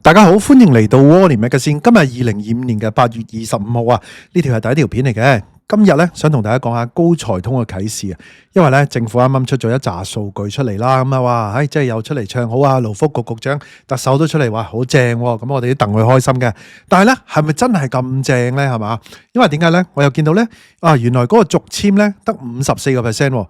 大家好，歡迎嚟到 Warning Magazine。今日2025年嘅8月25號啊，呢條係第一條片嚟嘅。今日咧想同大家講下高才通嘅啟示啊，因為咧政府啱啱出咗一紮數據出嚟啦，咁啊哇，即係又出嚟唱好啊，勞福局局長、特首都出嚟話好正，咁我哋都戥佢開心嘅。但係咧係咪真係咁正咧？係嘛？因為點解咧？我又見到咧原來嗰個續簽咧得54%，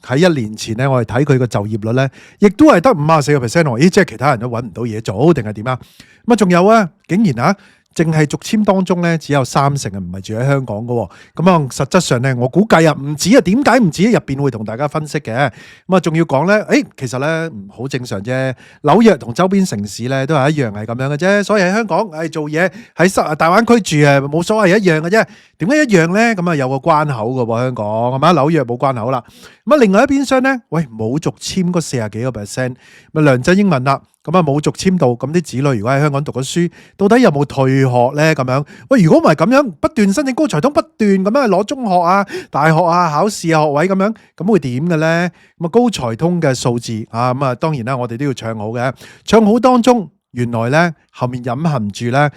喺1年前咧，我哋睇佢個就業率咧，亦都係得54%喎。即係其他人都揾唔到嘢做定係點啊？咁啊，仲有啊，竟然淨係續簽當中咧，只有30%唔係住喺香港嘅。咁啊，實質上咧，我估計唔止啊。點解唔止？入邊會同大家分析嘅。咁啊，仲要講咧，其實咧好正常啫。紐約同周邊城市咧都係一樣係咁樣嘅啫。所以喺香港做嘢喺大灣區住冇所謂，一樣嘅啫。點解一樣咧？咁啊有個關口嘅喎，香港係嘛？紐約冇關口啦。咁啊，另外一邊廂咧，冇續簽嗰40幾個%，咪梁振英問啦。咁啊冇續簽到，咁啲子女如果喺香港讀咗書，到底有冇退學咧？咁樣如果唔係咁樣，不斷申請高才通，不斷咁樣攞中學啊、大學啊、考試學位咁樣，咁會點嘅咧？咁啊高才通嘅數字咁啊，當然啦，我哋都要唱好嘅，唱好當中原來咧後面隱含住咧。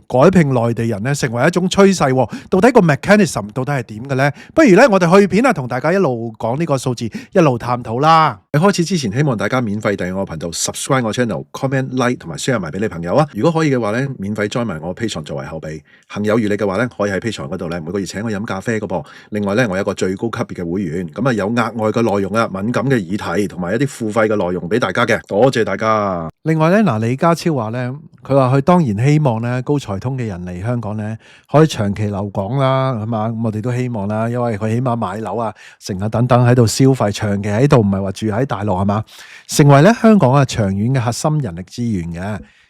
改聘內地人咧成為一種趨勢，到底個 mechanism 到底係點嘅咧？不如咧我哋去片同大家一路講呢個數字，一路探討啦。喺開始之前，希望大家免費訂閱我頻道 ，subscribe 我 channel，comment like 同埋 share 埋俾你朋友啊！如果可以嘅話咧，免費 join 埋我 Patreon 作為後備。行有餘力嘅話咧，可以喺 Patreon 嗰度咧每個月請我飲咖啡嘅噃。另外咧，我有一個最高級別嘅會員，咁有額外嘅內容啊，敏感嘅議題同埋一啲付費嘅內容俾大家嘅，多謝大家。另外咧，李家超話咧，佢話佢當然希望咧。高才通嘅人嚟香港咧，可以長期留港啦，係嘛？咁我哋都希望啦，因為佢起碼買樓成日等等喺度消費，長期喺度，唔係話住喺大陸係嘛？成為咧香港長遠嘅核心人力資源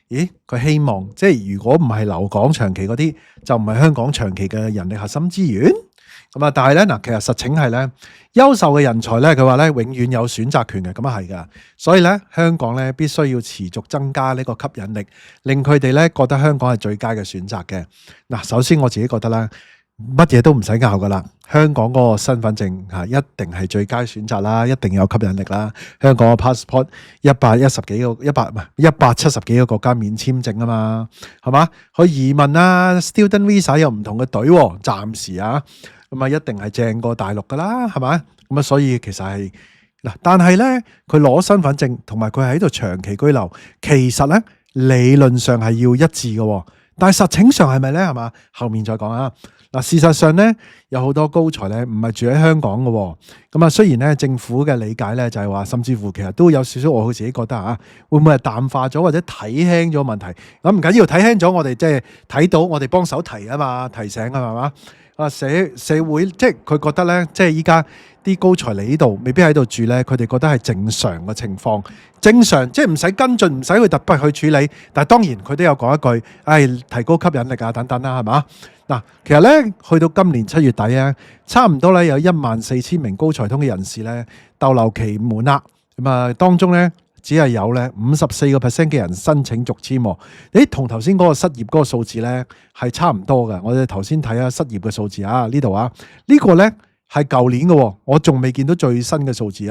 嘅。佢希望即係如果唔係留港長期嗰啲，就唔係香港長期嘅人力核心資源。咁但係咧其實實情係咧，優秀嘅人才咧，佢話咧永遠有選擇權嘅，咁係噶。所以咧，香港咧必須要持續增加呢個吸引力，令佢哋咧覺得香港係最佳嘅選擇嘅。首先我自己覺得咧，乜嘢都唔使拗噶啦，香港嗰個身份證一定係最佳選擇啦，一定有吸引力啦。香港嘅 passport 170幾個國家免簽證啊嘛，係嘛？去移民student visa 有唔同嘅隊，暫時咁一定係正過大陸噶啦，係咪？咁所以其實係但係咧，佢攞身份證同埋佢喺度長期居留，其實咧理論上係要一致嘅，但係實情上係咪咧？係嘛？後面再講啊。事實上咧，有好多高才咧唔係住喺香港嘅，咁雖然咧政府嘅理解咧就係話，甚至乎其實都有少少我自己覺得會唔會係淡化咗或者睇輕咗問題？咁唔緊要，睇輕咗我哋即係睇到，我哋幫手提啊嘛，提醒啊嘛。社會即係佢覺得咧，即係依家啲高才嚟呢度未必喺度住咧，佢哋覺得係正常嘅情況，正常即係唔使跟進，唔使去特別去處理。但係當然佢都有講一句，提高吸引力等等啦，係嘛？其實咧去到今年7月底差唔多咧有14000名高才通嘅人士咧逗留期滿啦，咁當中咧。只係有咧54% 嘅人申請續簽，同頭先嗰個失業嗰個數字咧係差唔多嘅。我哋頭先睇下失業嘅數字呢度呢個咧係舊年嘅，我仲未見到最新嘅數字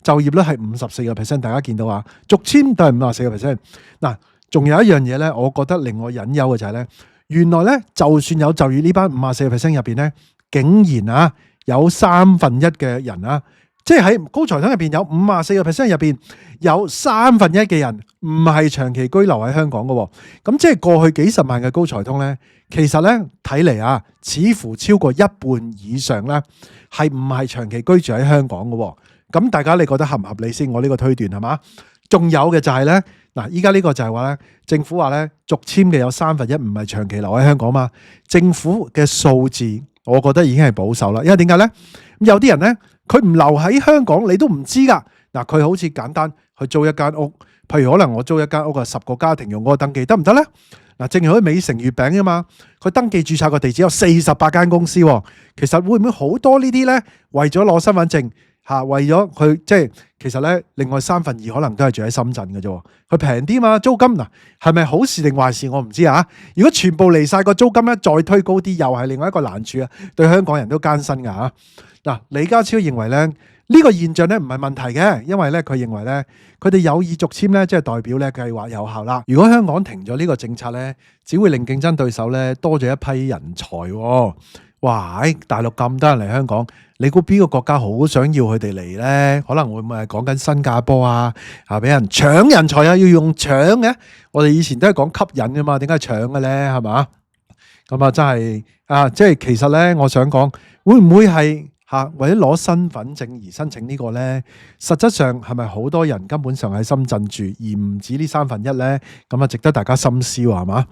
就業率係54%，大家見到續簽都係54%。仲有一樣嘢咧，我覺得令我隱憂嘅就係咧，原來咧就算有就業呢班54%入邊咧，竟然有1/3嘅人即係喺高才通入邊有54%入邊有1/3嘅人唔係長期居留喺香港嘅，咁即係過去幾十萬嘅高才通咧，其實咧睇嚟似乎超過一半以上咧係唔係長期居住喺香港嘅，咁大家你覺得合唔合理先？我呢個推斷係嘛？仲有嘅就係咧，依家呢個就係話咧，政府話咧續簽嘅有1/3唔係長期留喺香港嘛，政府嘅數字我覺得已經係保守啦，因為點解咧？有啲人咧。佢唔留喺香港，你都唔知噶。佢好似簡單去租一間屋，譬如可能我租一間屋10個家庭用嗰個登記得唔得咧？正如好似美城月餅啊嘛，佢登記註冊個地址有48間公司，其實會唔會好多呢啲咧？為咗攞身份證為咗佢即係其實咧，另外2/3可能都係住喺深圳嘅啫，佢平啲嘛租金係咪好事定壞事我唔知如果全部嚟晒個租金咧，再推高啲，又係另外一個難處對香港人都艱辛噶李家超認為咧，呢個現象咧唔係問題嘅，因為咧佢認為咧佢哋有意續簽咧，即係代表咧計劃有效啦。如果香港停咗呢個政策咧，只會令競爭對手咧多咗一批人才喎。哇！喺大陸咁多人嚟香港，你估邊個國家好想要佢哋嚟呢？可能會唔會係講緊新加坡啊？俾人搶人才啊，要用搶嘅。我哋以前都係講吸引㗎嘛，點解搶嘅呢？係嘛？咁啊，真係即係其實呢，我想講，會唔會係為咗攞身份證而申請呢個呢？實質上係咪好多人根本上喺深圳住，而唔止呢1/3呢？咁啊，值得大家深思喎，係嘛？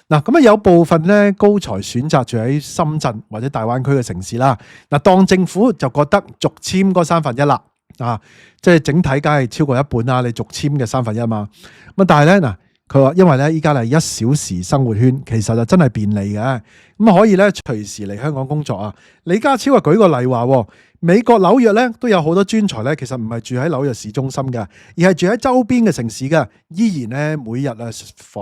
嗱，咁啊有部分咧高才選擇住喺深圳或者大灣區嘅城市啦。嗱，當政府就覺得續簽嗰1/3啦，即係整體梗係超過一半啦。你續簽嘅1/3嘛。咁但係咧嗱，佢話因為咧依家係1小時生活圈，其實就真係便利嘅，咁可以咧隨時嚟香港工作啊。李家超啊舉個例話，美國紐約咧都有好多專才咧，其實唔係住喺紐約市中心嘅，而係住喺周邊嘅城市嘅，依然咧每日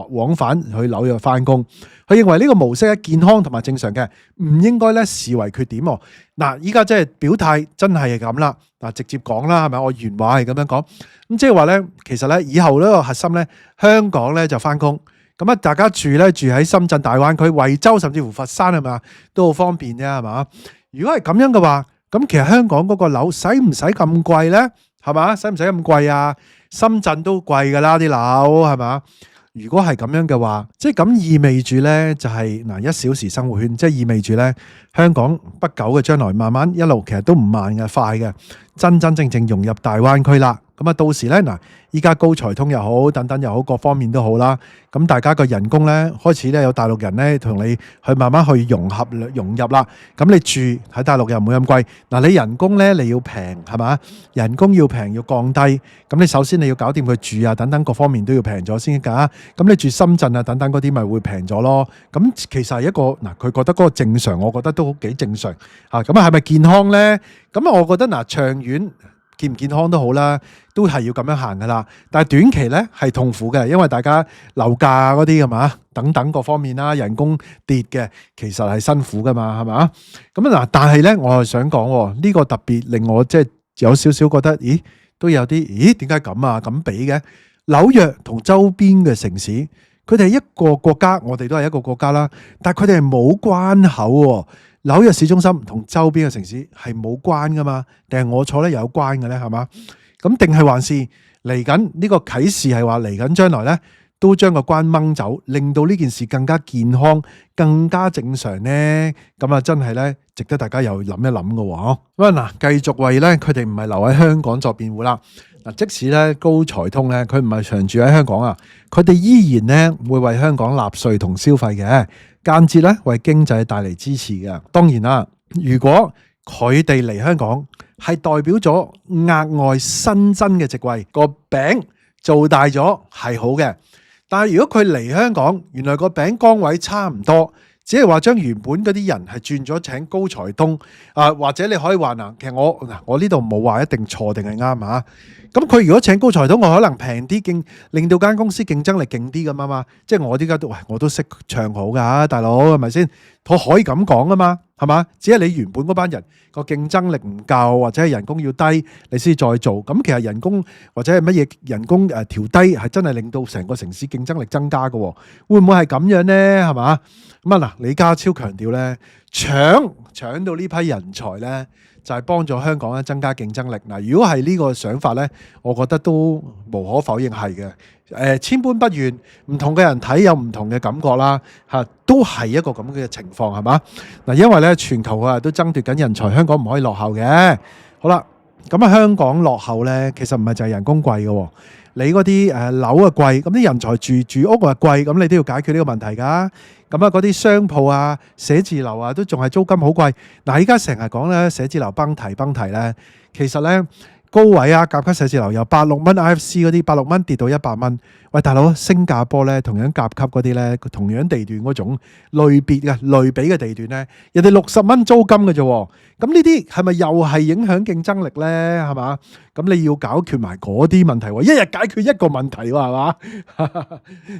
往返去紐約翻工。佢認為呢個模式係健康同埋正常嘅，唔應該咧視為缺點。嗱，依家即係表態真係咁啦，嗱直接講啦，係咪？我原話係咁樣講，咁即係話咧，其實咧以後呢個核心咧，香港咧就翻工，咁啊大家住喺深圳大灣區、惠州甚至乎佛山係嘛，都好方便啫，係嘛？如果係咁樣嘅話，咁其實香港嗰個樓使唔使咁貴呢？係嘛？使唔使咁貴啊？深圳都貴㗎啦啲樓，係嘛？如果係咁樣嘅話，即係咁意味住呢，就係1小時生活圈，即係意味住呢，香港不久嘅將來慢慢一路其實都唔慢嘅，快嘅，真真正正融入大灣區啦。咁啊，到時咧嗱，依家高才通又好，等等又好，各方面都好啦。咁大家個人工咧開始咧有大陸人咧同你去慢慢去融入啦。咁你住喺大陸又唔會咁貴。嗱，你人工咧你要平係嘛？人工要平要降低。咁你首先你要搞掂佢住啊，等等各方面都要平咗先㗎。咁你住深圳啊等等嗰啲咪會平咗咯。咁其實係一個嗱，佢覺得嗰個正常，我覺得都幾正常嚇。咁啊係咪健康咧？咁啊，我覺得嗱，長遠健唔健康都好啦，都係要咁樣行噶啦。但係短期咧係痛苦嘅，因為大家樓價嗰啲係嘛，等等各方面啦，人工跌嘅，其實係辛苦噶嘛，係嘛？咁嗱，但係咧，我係想講呢個特別令我即係有少少覺得，咦，都有啲，點解咁啊？咁比嘅紐約同周邊嘅城市，佢哋係一個國家，我哋都係一個國家啦，但係佢哋係冇關口喎。紐約市中心同周邊嘅城市係冇關噶嘛？定係我錯咧有關嘅咧？係嘛？咁定係還是嚟緊呢個啟示係話嚟緊將來咧都將個關掹走，令到呢件事更加健康、更加正常咧？咁啊，真係咧值得大家又諗一諗嘅喎。咁啊嗱，繼續為咧佢哋唔係留喺香港作辯護啦。嗱，即使咧高才通咧，佢唔係長住喺香港啊，佢哋依然咧會為香港納稅同消費嘅。間接咧為經濟帶嚟支持嘅。當然啦，如果佢哋嚟香港係代表咗額外新增嘅職位，個餅做大咗係好嘅。但係如果佢嚟香港，原來個餅崗位差唔多，只係話將原本嗰啲人係轉咗請高才通或者你可以話嗱，其實我呢度冇話一定錯定係啱啊。咁佢如果請高才通，我可能平啲，令到間公司競爭力勁啲咁啊嘛。即係我依家我都識唱好㗎，大佬係咪先？我可以咁講啊嘛，係嘛？只係你原本嗰班人個競爭力唔夠，或者係人工要低，你先再做。咁其實人工或者係乜嘢人工調低，係真係令到成個城市競爭力增加嘅。會唔會係咁樣呢？係嘛？咁啊嗱，李家超強調咧，搶到呢批人才咧，就係幫助香港咧增加競爭力。嗱，如果係呢個想法咧，我覺得都無可否認係嘅。千般不願，唔同嘅人睇有唔同嘅感覺啦，都係一個咁嘅情況係嘛？嗱，因為咧全球都爭奪緊人才，香港唔可以落後嘅。好啦，咁啊香港落後咧，其實唔係就係人工貴嘅。你嗰啲樓啊貴，咁啲人才住屋啊貴，咁你都要解決呢個問題㗎。咁啊嗰啲商鋪啊、寫字樓啊，都仲係租金好貴。嗱，依家成日講咧寫字樓崩堤咧，其實咧高位啊甲級寫字樓由86蚊 IFC 嗰啲86蚊跌到100蚊。喂，大佬，新加坡咧同樣甲級嗰啲咧，同樣地段嗰種類比嘅地段咧，人哋60蚊租金嘅啫。咁呢啲係咪又係影響競爭力咧？係嘛？咁你要解決埋嗰啲問題喎，一日解決一個問題喎，係嘛？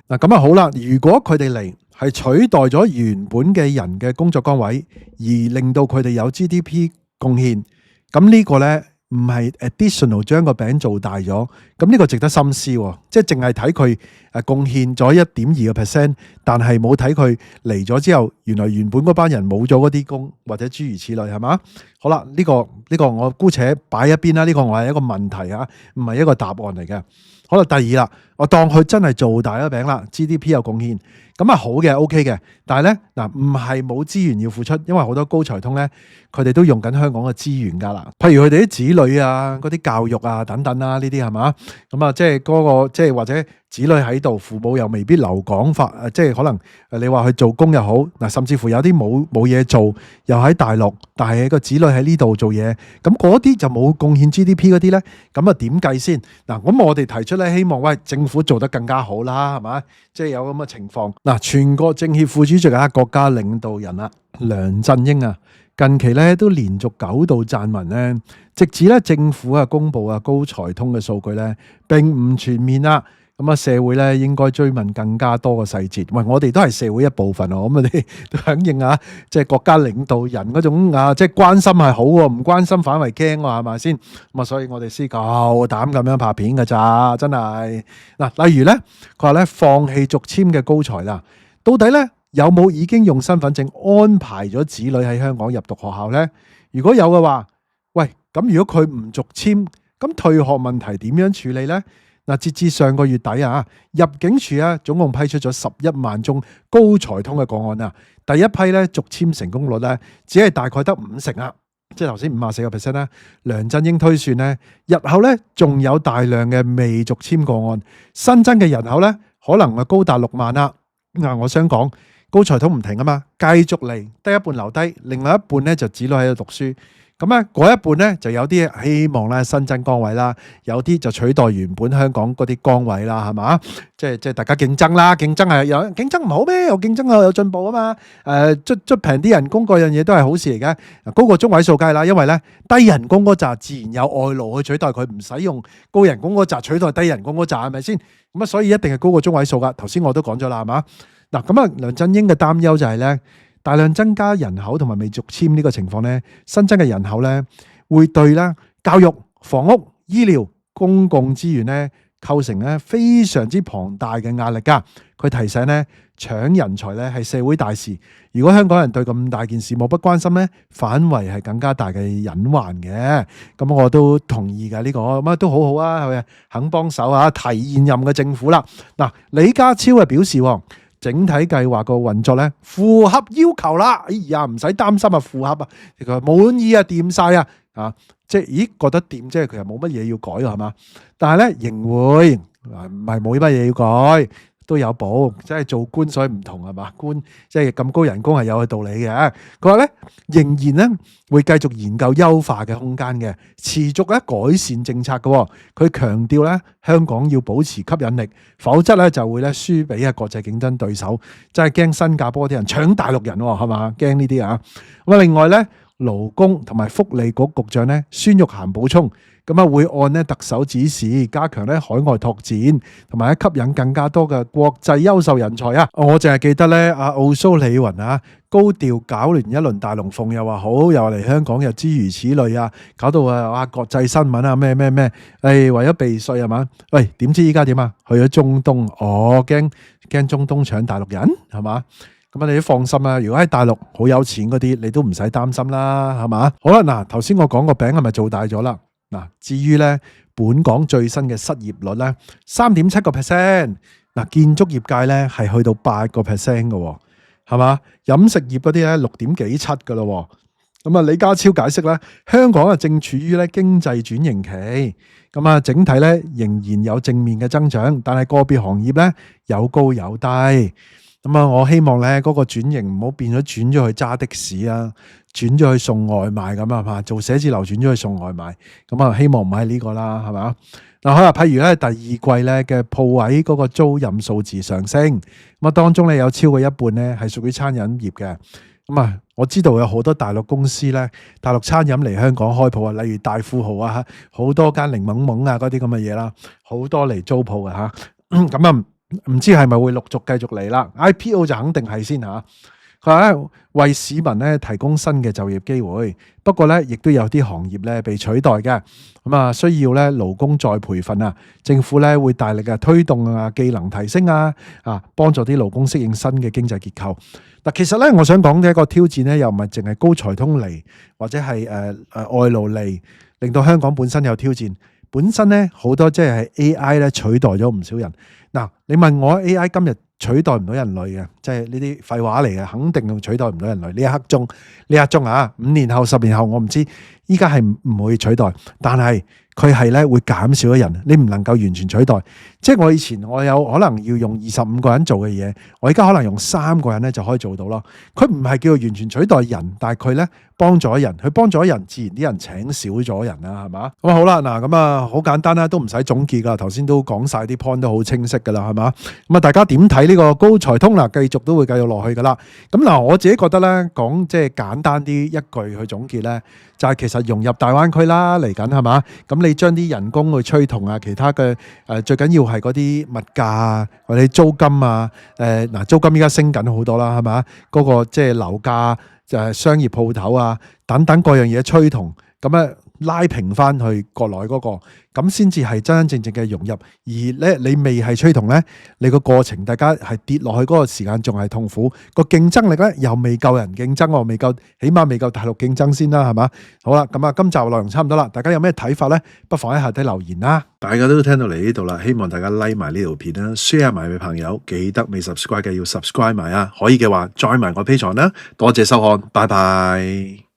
嗱，咁啊好啦，如果佢哋嚟係取代咗原本嘅人嘅工作崗位，而令到佢哋有 GDP 貢獻，咁呢個咧唔係 additional 將個餅做大咗。咁呢個值得深思喎，即係淨係睇佢貢獻咗1.2%，但係冇睇佢嚟咗之後，原來原本嗰班人冇咗嗰啲工，或者諸如此類，係嘛？好啦，呢個我姑且擺一邊啦，呢個我係一個問題啊，唔係一個答案嚟嘅。好啦，第二啦，我當佢真係做大咗餅啦 ，GDP 有貢獻，咁啊好嘅 ，OK 嘅。但係咧嗱，唔係冇資源要付出，因為好多高才通咧，佢哋都用緊香港嘅資源㗎啦。譬如佢哋啲子女啊、嗰啲教育啊等等啦，呢啲係嘛？咁啊，即係嗰個即係或者子女喺度，父母又未必留港法，即係可能你話去做工又好嗱，甚至乎有啲冇嘢做，又喺大陸，但係個子女喺呢度做嘢，咁嗰啲就冇貢獻 GDP 嗰啲咧，咁啊點計先嗱？咁我哋提出咧，希望喂政府做得更加好啦，係嘛？即係有咁嘅情況嗱，全國政協副主席啊，國家領導人啊，梁振英啊，近期咧都連續9度撰文咧，直指咧政府啊公布啊高才通嘅數據咧並唔全面啦。咁啊，社會咧應該追問更加多嘅細節。喂，我哋都係社會一部分喎，咁我哋都響應啊，即係國家領導人嗰種啊，即係關心係好喎，唔關心反為驚喎，係咪先？咁啊，所以我哋先夠膽咁樣拍片㗎咋，真係嗱。例如咧，佢話咧放棄續簽嘅高才啦，到底咧有冇已經用身份證安排咗子女喺香港入讀學校咧？如果有嘅話，喂，咁如果佢唔續簽，咁退學問題點樣處理咧？嗱，截至上個月底啊，入境處啊總共批出咗11萬宗高才通嘅個案啊，第一批咧續簽成功率咧只係大概得50%啊，即係頭先54%啦。梁振英推算咧，日後咧仲有大量嘅未續簽個案，新增嘅人口咧可能係高達6萬啦。嗱，我想講高才通唔停啊嘛，繼續嚟，得一半留低，另外一半咧就子女喺度讀書。咁咧，嗰一半咧就有啲希望咧新增崗位啦，有啲就取代原本香港嗰啲崗位啦，係嘛？即係大家競爭啦，競爭係有競爭唔好咩？有競爭有進步啊嘛！捽平啲人工嗰樣嘢都係好事嚟嘅，高過中位數計啦，因為咧低人工嗰紮自然有外勞去取代佢，唔使用高人工嗰紮取代低人工嗰紮，係咪先？咁啊，所以一定係高過中位數噶。頭先我都講咗啦，係嘛？嗱，咁啊，梁振英嘅擔憂就係咧，大量增加人口同埋未續簽呢個情況咧，新增嘅人口咧，會對啦教育、房屋、醫療、公共資源咧構成咧非常之龐大嘅壓力噶。佢提醒咧，搶人才咧係社會大事，如果香港人對咁大件事漠不關心咧，反為係更加大嘅隱患嘅。咁我都同意噶呢個，咁啊都好好啊，係咪肯幫手啊？提現任嘅政府啦。嗱，李家超啊表示，整體計劃個運作咧符合要求啦，哎呀唔使擔心啊，符合啊，佢滿意啊，掂晒啊，即係咦覺得掂，即係佢又冇乜嘢要改係嘛？但係咧仍會唔係冇乜嘢要改，都有補，即係做官所以唔同係嘛？官即係咁高人工係有佢道理嘅。佢話咧仍然咧會繼續研究優化嘅空間嘅，持續咧改善政策嘅。佢強調咧香港要保持吸引力，否則咧就會咧輸俾啊國際競爭對手，真係驚新加坡啲人搶大陸人係嘛？驚呢啲啊。咁啊另外咧勞工同埋福利局局長咧孫玉菡補充。咁啊，會按咧特首指示，加強咧海外拓展，同埋吸引更加多嘅國際優秀人才啊！我淨係記得咧，阿奧蘇里雲啊，高調搞完一輪大龍鳳，又話好，又嚟香港，又諸如此類啊，搞到啊國際新聞啊，咩，為咗避稅係嘛？喂，點知依家點啊？去咗中東，驚中東搶大陸人係嘛？咁你都放心啦，如果喺大陸好有錢嗰啲，你都唔使擔心啦，係嘛？好啦，嗱，頭先我講個餅係咪做大咗啦？嗱，至於咧，本港最新嘅失業率咧3.7%，嗱，建築業界咧係去到8%嘅，係嘛？飲食業嗰啲咧6.7%嘅咯。咁啊，李家超解釋咧，香港啊正處於咧經濟轉型期，咁啊整體咧仍然有正面嘅增長，但係個別行業咧有高有低。咁啊，我希望咧嗰個轉型唔好變咗轉咗去揸的士啊，轉咗去送外賣咁啊嘛，做寫字樓轉咗去送外賣，咁啊希望唔係呢個啦，係嘛？嗱，好啦，譬如咧第二季咧嘅鋪位嗰個租賃數字上升，咁啊當中咧有超過一半咧係屬於餐飲業嘅，咁啊我知道有好多大陸公司咧，大陸餐飲嚟香港開鋪啊，例如大富豪啊，好多間檸檬檬啊嗰啲咁嘅嘢啦，好多嚟租鋪嘅吓，咁啊。唔知係咪會陸續繼續嚟啦 ？IPO 就肯定係先吓。佢話咧為市民咧提供新嘅就業機會，不過咧亦都有啲行業咧被取代嘅，咁啊需要咧勞工再培訓啊，政府咧會大力嘅推動啊技能提升啊，幫助啲勞工適應新嘅經濟結構。嗱，其實咧我想講嘅一個挑戰咧，又唔係淨係高才通嚟，或者係外勞嚟，令到香港本身有挑戰。本身咧好多即係 AI 咧取代咗唔少人。嗱，你問我 AI 今日取代唔到人類嘅，即係呢啲廢話嚟嘅，肯定取代唔到人類。呢一刻鐘啊，5年後、10年後我唔知，依家係唔會取代，但係佢係咧會減少咗人，你唔能夠完全取代。即係我以前我有可能要用25個人做嘅嘢，我而家可能用3個人咧就可以做到咯。佢唔係叫做完全取代人，但係佢咧幫咗人，佢幫咗人，自然啲人請少咗人啦，係嘛？咁好啦，嗱咁啊好簡單啦，都唔使總結噶，頭先都講晒啲 point 都好清晰噶啦，係嘛？咁啊大家點睇呢個高才通啦？繼續都會繼續落去噶啦。咁嗱，我自己覺得咧，講即係簡單啲一句去總結咧，就係其實融入大灣區啦，嚟緊係嘛？咁你將啲人工去催同啊，其他嘅最緊要係嗰啲物價啊，或者租金啊，嗱租金依家升緊好多啦，係嘛？嗰個即係樓價就係商業鋪頭啊，等等各樣嘢催同，咁啊拉平翻去國內嗰個，咁先至係真真正正嘅融入。而咧你未係催同咧，你個過程大家係跌落去嗰個時間仲係痛苦，個競爭力咧又未夠人競爭喎，起碼未夠大陸競爭先啦，係嘛？好啦，咁啊今集內容差唔多啦，大家有咩睇法咧？不妨喺下底留言啦。大家都聽到嚟呢度啦，希望大家 like 埋呢條片啦 ，share 埋俾朋友，記得未 subscribe 嘅要 subscribe 埋啊，可以嘅話 join 埋我 Patreon啦。多謝收看，拜拜。